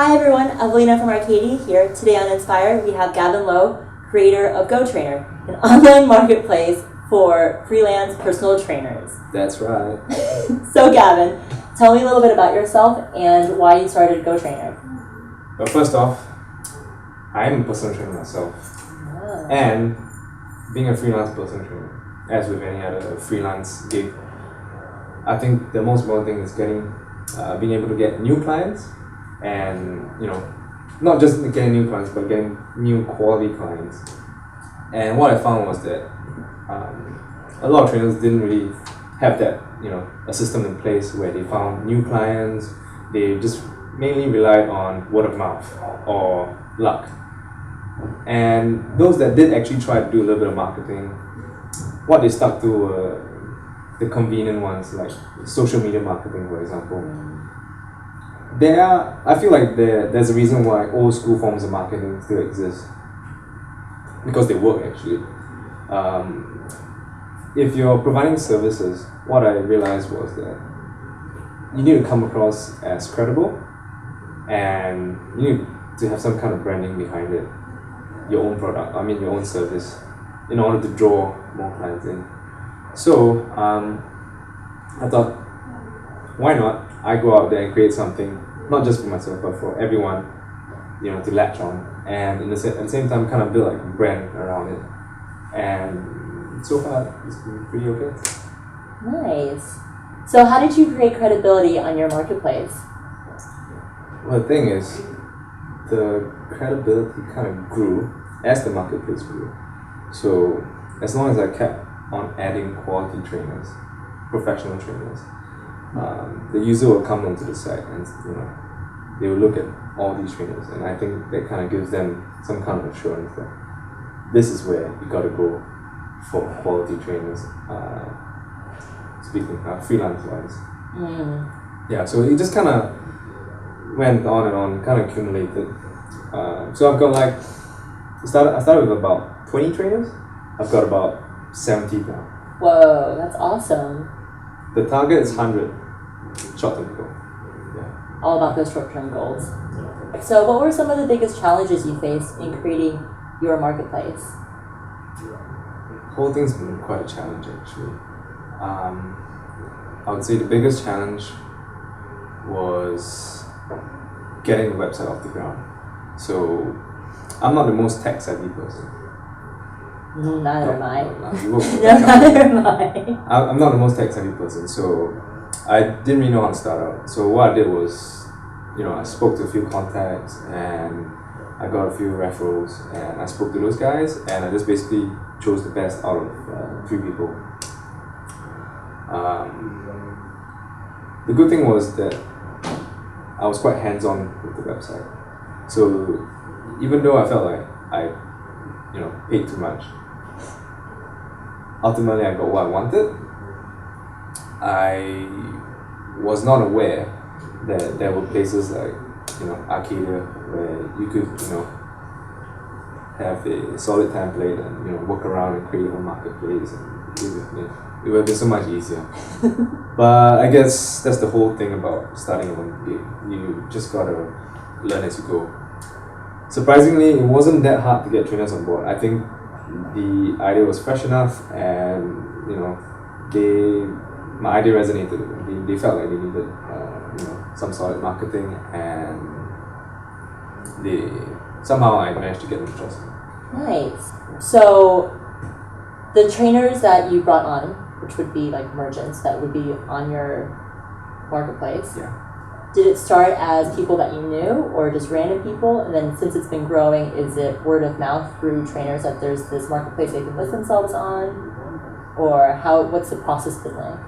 Hi everyone, Evelina from Arcadier here. Today on Inspire, we have Gavin Loh, creator of GoTrainer, an online marketplace for freelance personal trainers. That's right. So Gavin, tell me a little bit about yourself and why you started GoTrainer. Well, first off, I'm a personal trainer myself. Oh. And being a freelance personal trainer, as with any other freelance gig, I think the most important thing is being able to get new clients, and not just getting new clients, but getting new quality clients. And what I found was that a lot of trainers didn't really have that, a system in place where they found new clients. They just mainly relied on word of mouth or luck. And those that did actually try to do a little bit of marketing, what they stuck to were the convenient ones, like social media marketing, for example. I feel like there's a reason why old school forms of marketing still exist, because they work actually. If you're providing services, what I realized was that you need to come across as credible, and you need to have some kind of branding behind it, your own product, your own service, in order to draw more clients in. So I thought, why not I go out there and create something, not just for myself, but for everyone, to latch on, and at the same time kind of build like a brand around it. And so far, it's been pretty okay. Nice. So how did you create credibility on your marketplace? Well, the thing is, the credibility kind of grew as the marketplace grew. So as long as I kept on adding quality trainers, professional trainers, the user will come onto the site and they will look at all these trainers, and I think that kind of gives them some kind of assurance that this is where you got to go for quality trainers. Speaking freelance wise, yeah. So it just kind of went on and on, kind of accumulated. So I've got I started with about 20 trainers. I've got about 70 now. Whoa, that's awesome. The target is 100 short-term goal. Yeah. All about those short-term goals. So what were some of the biggest challenges you faced in creating your marketplace? The whole thing's been quite a challenge actually. I would say the biggest challenge was getting the website off the ground. So I'm not the most tech-savvy person. Neither am I. Neither am I. I'm not the most tech-savvy person, so I didn't really know how to start out. So what I did was, I spoke to a few contacts, and I got a few referrals, and I spoke to those guys, and I just basically chose the best out of 3 people. The good thing was that I was quite hands-on with the website. So even though I felt like I, paid too much, ultimately I got what I wanted. I was not aware that there were places like, Arcadier, where you could, have a solid template and, work around and create a marketplace, and it would have been so much easier. But I guess that's the whole thing about starting a gig. You just gotta learn as you go. Surprisingly, it wasn't that hard to get trainers on board. I think the idea was fresh enough, and my idea resonated with them. They felt like they needed some solid marketing, and somehow I managed to get them trust. Nice. So the trainers that you brought on, which would be like merchants that would be on your marketplace, yeah. Did it start as people that you knew, or just random people? And then since it's been growing, is it word of mouth through trainers that there's this marketplace they can list themselves on? Or what's the process been like?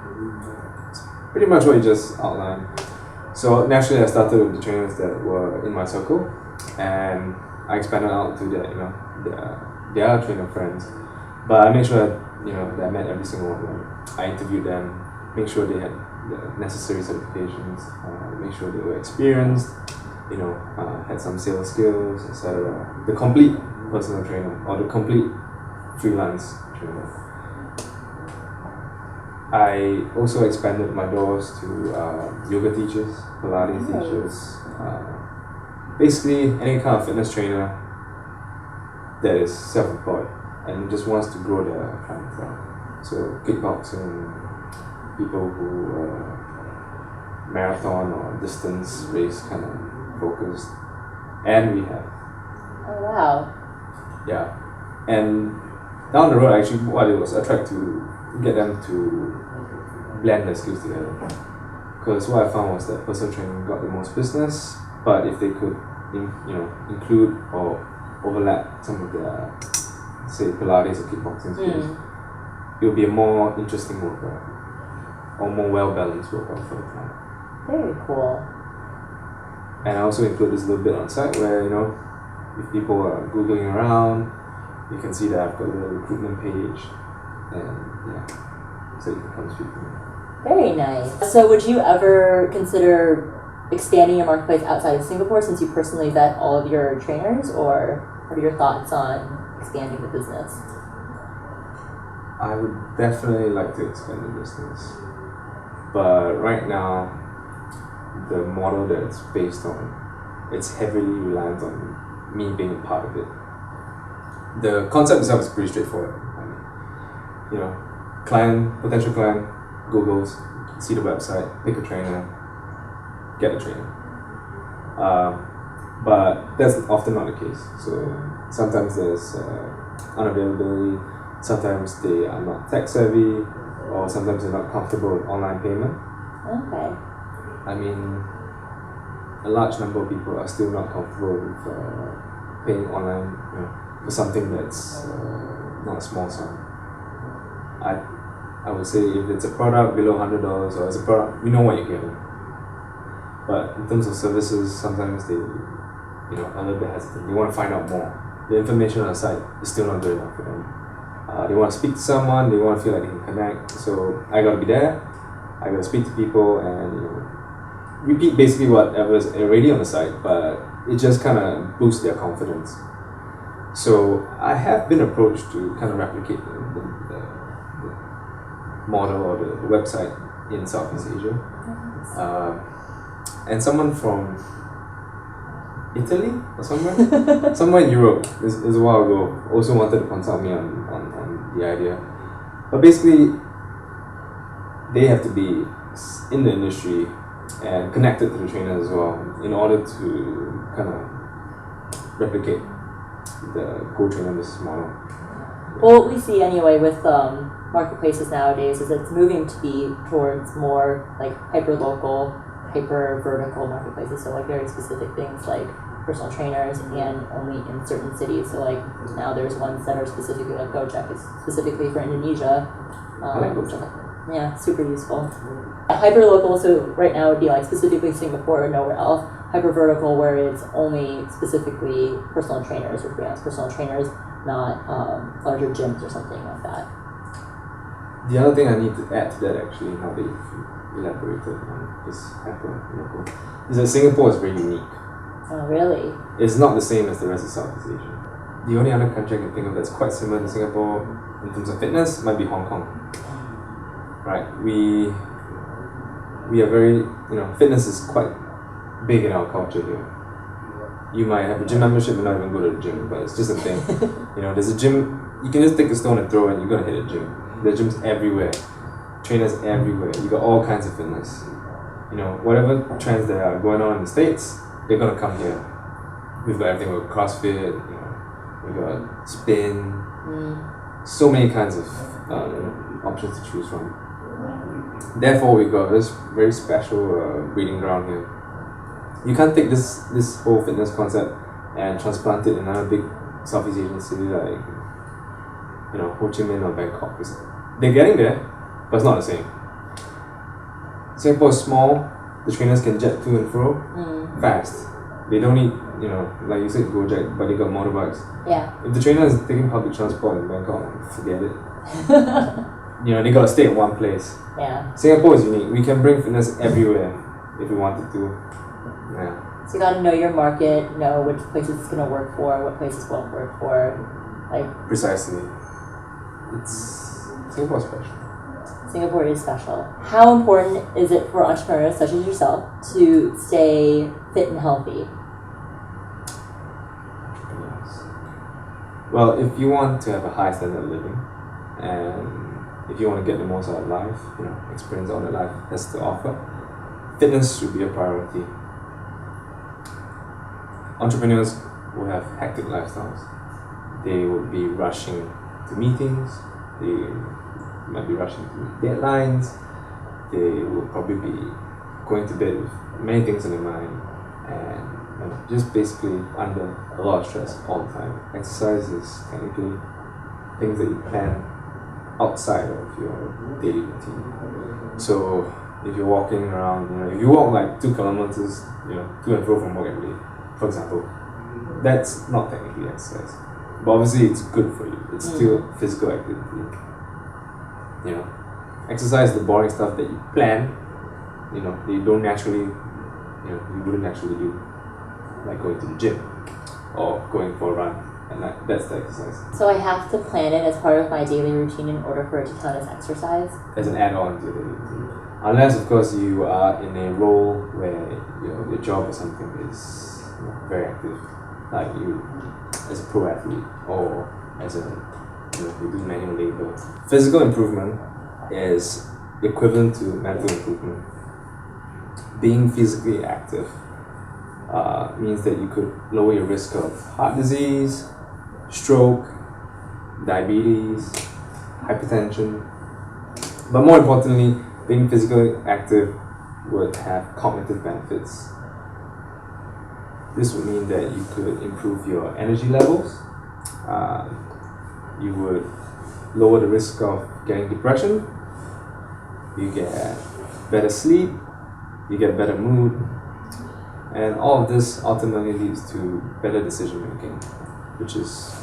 Pretty much what you just outlined. So naturally I started with the trainers that were in my circle, and I expanded out to their trainer friends. But I made sure that I met every single one of them. I interviewed them, make sure they had the necessary certifications, make sure they were experienced, had some sales skills, etc. The complete personal trainer, or the complete freelance trainer. I also expanded my doors to yoga teachers, Pilates teachers, basically any kind of fitness trainer that is self-employed and just wants to grow their clientele. So kickboxing, people who marathon or distance race kind of focused, and rehab. Oh wow. Yeah, and down the road, actually, what it was, I tried to get them to blend their skills together. Because what I found was that personal training got the most business, but if they could, include or overlap some of their, say, Pilates or kickboxing skills, it would be a more interesting workout or more well-balanced workout for the client. Very cool. And I also include this little bit on site where, if people are Googling around, you can see that I've got a little recruitment page, and so you can come speak to me. Very nice. So would you ever consider expanding your marketplace outside of Singapore since you personally vet all of your trainers, or what are your thoughts on expanding the business? I would definitely like to expand the business, but right now, the model that it's based on, it's heavily reliant on me being a part of it. The concept itself is pretty straightforward. Potential client Googles, see the website, pick a trainer, get a trainer. But that's often not the case. So sometimes there's unavailability, sometimes they are not tech savvy, or sometimes they're not comfortable with online payment. Okay. I mean, a large number of people are still not comfortable with paying online, for something that's not a small sum. I would say if it's a product below $100 or it's a product, we know what you're getting. But in terms of services, sometimes they, a little bit hesitant. They want to find out more. The information on the site is still not good enough for them. They want to speak to someone. They want to feel like they can connect. So I gotta be there. I gotta speak to people and repeat basically whatever is already on the site, but it just kind of boosts their confidence. So I have been approached to kind of replicate the model or the website in Southeast Asia. And someone from Italy or somewhere in Europe, is a while ago, also wanted to consult me on the idea. But basically, they have to be in the industry and connected to the trainers as well in order to kind of replicate the GoTrainer business model. Well, what we see anyway with marketplaces nowadays is it's moving to be towards more like hyperlocal, hyper-vertical marketplaces. So like very specific things like personal trainers and only in certain cities. So like now there's ones that are specifically like Gojek is specifically for Indonesia. I like Gojek. So, yeah, super useful. Hyperlocal, so right now would be like specifically Singapore or nowhere else. Hyper-vertical where it's only specifically personal trainers or freelance personal trainers, not larger gyms or something like that. The other thing I need to add to that actually, now that you've elaborated on this hyper-local, is that Singapore is very unique. Oh, really? It's not the same as the rest of Southeast Asia. The only other country I can think of that's quite similar to Singapore in terms of fitness might be Hong Kong. Right? We are very, fitness is quite big in our culture here. You might have a gym membership and not even go to the gym, but it's just a thing. There's a gym, you can just take a stone and throw it and you're gonna hit a gym. There are gyms everywhere, trainers everywhere. You got all kinds of fitness. Whatever trends that are going on in the States, they're gonna come here. We've got everything with CrossFit, we've got spin, so many kinds of options to choose from. Therefore, we've got this very special breeding ground here. You can't take this whole fitness concept and transplant it in another big Southeast Asian city like Ho Chi Minh or Bangkok. They're getting there, but it's not the same. Singapore is small. The trainers can jet to and fro fast. They don't need like you said Gojek, but they got motorbikes. Yeah. If the trainer is taking public transport in Bangkok, forget it. They gotta stay at one place. Yeah. Singapore is unique. We can bring fitness everywhere if we wanted to. Yeah. So you gotta know your market, know which places it's gonna work for, what places won't work for. Precisely. Singapore's special. Singapore is special. How important is it for entrepreneurs such as yourself to stay fit and healthy? Well, if you want to have a high standard of living, and if you want to get the most out of life, experience all that life has to offer, fitness should be a priority. Entrepreneurs who have hectic lifestyles, they will be rushing to meetings, they might be rushing to meet deadlines, they will probably be going to bed with many things in their mind, and just basically under a lot of stress all the time. Exercise is technically things that you plan outside of your daily routine. So if you're walking around, if you walk like 2 kilometers, to and fro from work every day, for example, that's not technically exercise. But obviously it's good for you. It's still physical activity. Exercise is the boring stuff that you plan, that you don't naturally, you wouldn't naturally do, like going to the gym or going for a run, and that's the exercise. So I have to plan it as part of my daily routine in order for it to count as exercise? As an add-on to your daily routine. Unless, of course, you are in a role where your job or something is very active, like you as a pro athlete or as a you do manual labor. Physical improvement is equivalent to mental improvement. Being physically active means that you could lower your risk of heart disease, stroke, diabetes, hypertension. But more importantly, being physically active would have cognitive benefits. This would mean that you could improve your energy levels, you would lower the risk of getting depression, you get better sleep, you get better mood, and all of this ultimately leads to better decision making, which is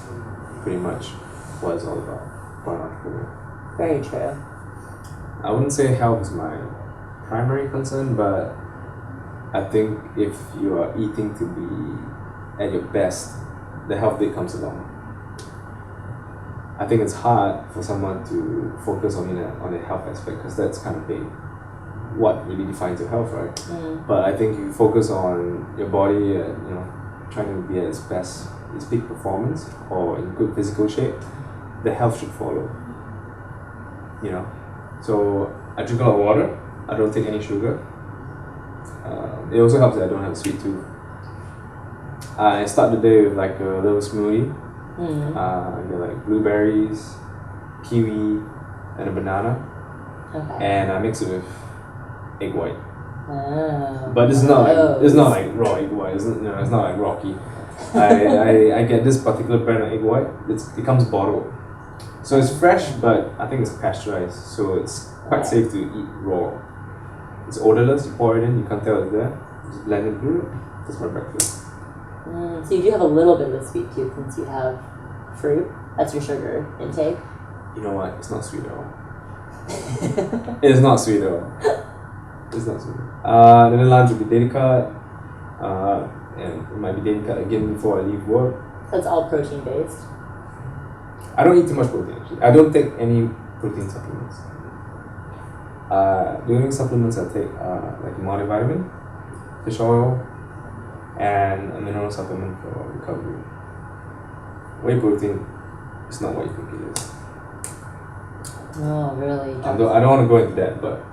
pretty much what it's all about for an entrepreneur. Very true. I wouldn't say health is my primary concern, but I think if you are eating to be at your best, the health bit comes along. I think it's hard for someone to focus on the health aspect because that's kind of big. What really defines your health, right? But I think if you focus on your body and trying to be at its best, its peak performance or in good physical shape, the health should follow. So I drink a lot of water. I don't take any sugar. It also helps that I don't have a sweet tooth. I start the day with like a little smoothie. I get like blueberries, kiwi, and a banana. Okay. And I mix it with egg white. Oh, but it's not like raw egg white. It's not like Rocky. I get this particular brand of egg white. It comes bottled, so it's fresh, but I think it's pasteurized, so it's quite safe to eat raw. It's odorless. You pour it in, you can't tell it's there. Just blend it through. That's my breakfast. So you do have a little bit of a sweet tooth since you have fruit. That's your sugar intake. You know what? It's not sweet at all. It's not sweet at all. It's not sweet. Then the lunch will be daily cut. And it might be daily cut again before I leave work. So it's all protein based. I don't eat too much protein actually. I don't take any protein supplements. The only supplements I take are like a multivitamin, fish oil, and a mineral supplement for recovery. Whey protein is not what you think it is. Oh, really? I don't want to go into that, but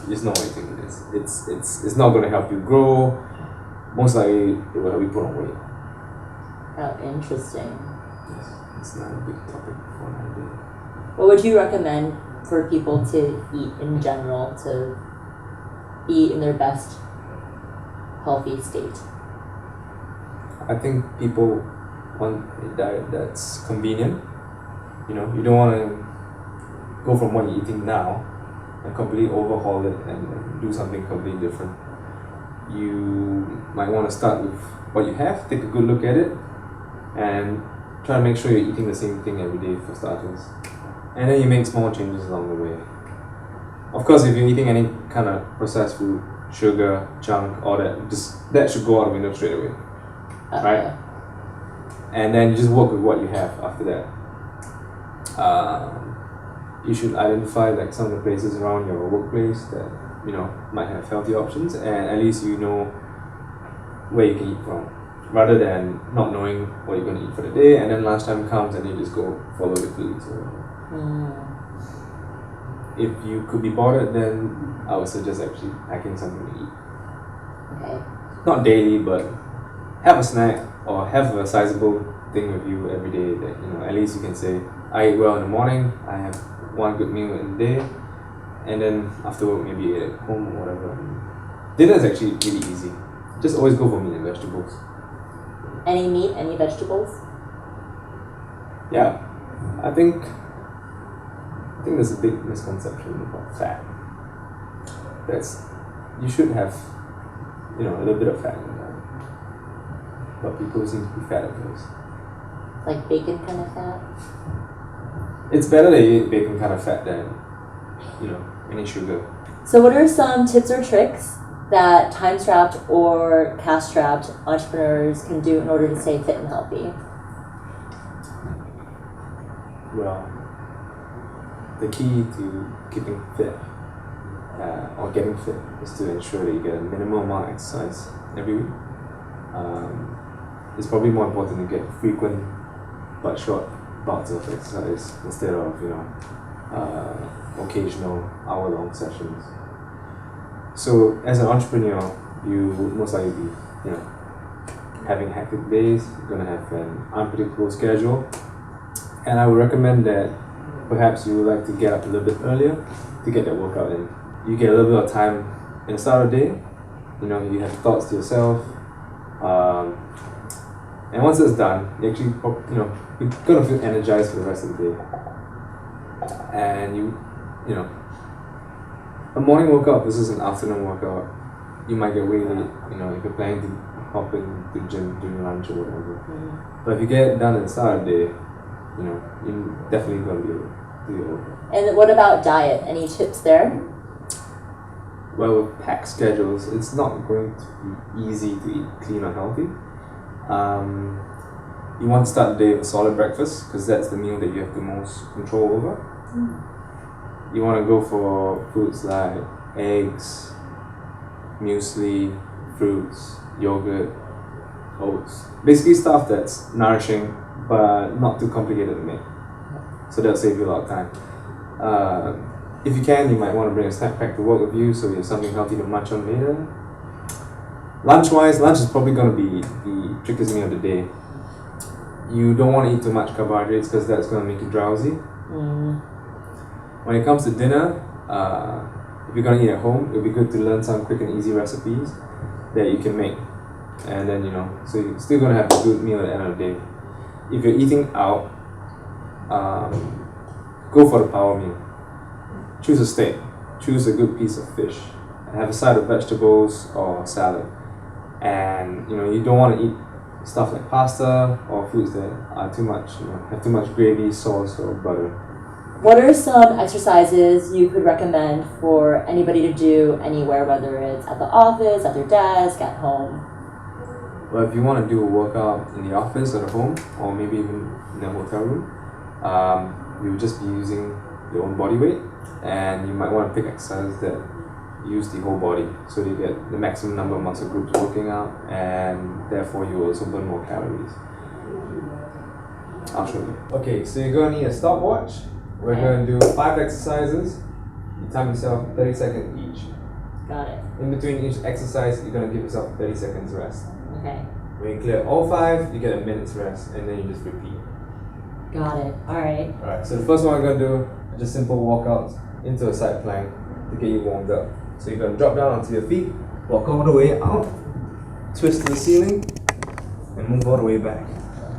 it's not what you think it is. It's not going to help you grow. Most likely, it will help you put on weight. How interesting. Yes, it's not a big topic for an idea. What would you recommend for people to eat in general to be in their best healthy state? I think people want a diet that's convenient. You don't want to go from what you're eating now and completely overhaul it and do something completely different. You might want to start with what you have, take a good look at it, and try to make sure you're eating the same thing every day for starters. And then you make small changes along the way. Of course, if you're eating any kind of processed food, sugar, junk, all that, that should go out the window straight away. Right? And then you just work with what you have after that. You should identify like some of the places around your workplace that might have healthy options, and at least you know where you can eat from. rather than not knowing what you're going to eat for the day, and then lunchtime comes and you just go follow the colleagues. If you could be bothered, then I would suggest actually packing something to eat. Okay. Not daily, but have a snack or have a sizable thing with you every day that, you know, at least you can say, I eat well in the morning, I have one good meal in the day, and then after work maybe eat at home or whatever. Dinner is actually really easy. Just always go for meat and vegetables. Any meat, any vegetables? Yeah, I think there's a big misconception about fat. You should have, you know, a little bit of fat in there, but people seem to be fat averse. Like bacon kind of fat? It's better that you eat bacon kind of fat than, you know, any sugar. So what are some tips or tricks that time-strapped or cash-strapped entrepreneurs can do in order to stay fit and healthy? Well, the key to keeping fit or getting fit is to ensure that you get a minimum amount of exercise every week. It's probably more important to get frequent but short bouts of exercise instead of, you know, occasional hour-long sessions. So as an entrepreneur, you would most likely be, you know, having hectic days. You're gonna have an unpredictable schedule, and I would recommend that perhaps you would like to get up a little bit earlier to get that workout in. You get a little bit of time in the start of the day. You know, you have thoughts to yourself, and once it's done, you actually, you know, you're gonna feel energized for the rest of the day. And you know, a morning workout versus an afternoon workout, you might get way late. You know, if you're planning to hop in to the gym during lunch or whatever. But if you get it done at the start of the day, you know, you're definitely gonna be able to do your workout. And what about diet? Any tips there? Well, with packed schedules, it's not going to be easy to eat clean or healthy. You want to start the day with a solid breakfast because that's the meal that you have the most control over. You want to go for foods like eggs, muesli, fruits, yogurt, oats. Basically stuff that's nourishing but not too complicated to make. So that'll save you a lot of time. If you can, you might want to bring a snack pack to work with you so you have something healthy to munch on later. Lunch-wise, lunch is probably going to be the trickiest meal of the day. You don't want to eat too much carbohydrates because that's going to make you drowsy. When it comes to dinner, if you're going to eat at home, it'll be good to learn some quick and easy recipes that you can make. And then, you know, so you're still going to have a good meal at the end of the day. If you're eating out, go for the power meal. Choose a steak, choose a good piece of fish, and have a side of vegetables or salad. And, you know, you don't want to eat stuff like pasta or foods that are too much, you know, have too much gravy, sauce, or butter. What are some exercises you could recommend for anybody to do anywhere, whether it's at the office, at their desk, at home? Well, if you want to do a workout in the office or at home, or maybe even in a hotel room, you would just be using your own body weight, and you might want to pick exercises that use the whole body so you get the maximum number of muscle groups working out, and therefore you also burn more calories. I'll show you. Okay, so you're going to need a stopwatch. We're going to do 5 exercises. You time yourself 30 seconds each. Got it. In between each exercise, you're going to give yourself 30 seconds rest. Okay. When you clear all 5, you get a minute's rest, and then you just repeat. Got it. Alright. Alright, so the first one we're going to do are just simple walkouts into a side plank to get you warmed up. So you're going to drop down onto your feet, walk all the way out, twist to the ceiling, and move all the way back.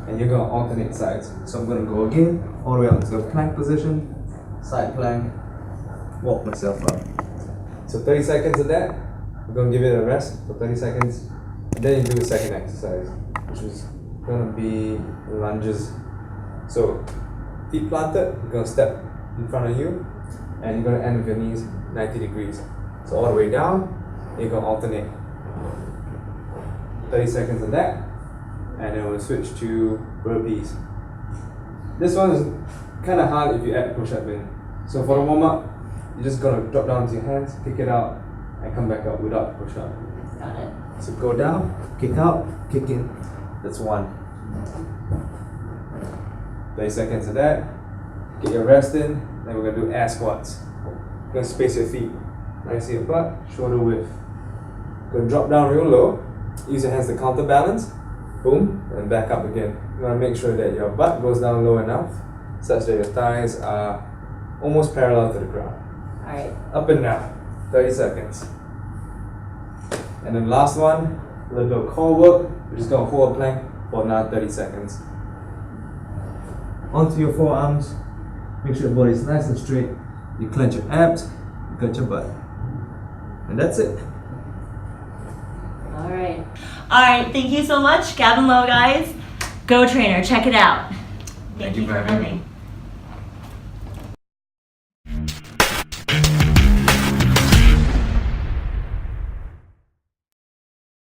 And you're going to alternate sides. So I'm going to go again, all the way out into a plank position, side plank, walk myself up. So 30 seconds of that, we're going to give it a rest for 30 seconds, and then you do the second exercise, which is going to be lunges. So feet planted, you're going to step in front of you, and you're going to end with your knees 90 degrees. So all the way down, you're going to alternate. 30 seconds of that, and then we'll switch to burpees. This one is kind of hard if you add push-up in. So for the warm-up, you're just going to drop down to your hands, pick it out, and come back up without push-up. Got it. So go down, kick out, kick in. That's 1. 30 seconds of that. Get your rest in. Then we're gonna do air squats. You're gonna space your feet. Nice your butt, shoulder width. Gonna drop down real low. Use your hands to counterbalance. Boom, and back up again. You wanna make sure that your butt goes down low enough such that your thighs are almost parallel to the ground. Alright. Up and down. 30 seconds. And then last one, a little bit of core work. We're just gonna hold a plank for another 30 seconds. Onto your forearms. Make sure your body is nice and straight. You clench your abs, you clench your butt. And that's it. Alright. All right, thank you so much, Gavin Loh, guys. GoTrainer, check it out. Thank you for having me.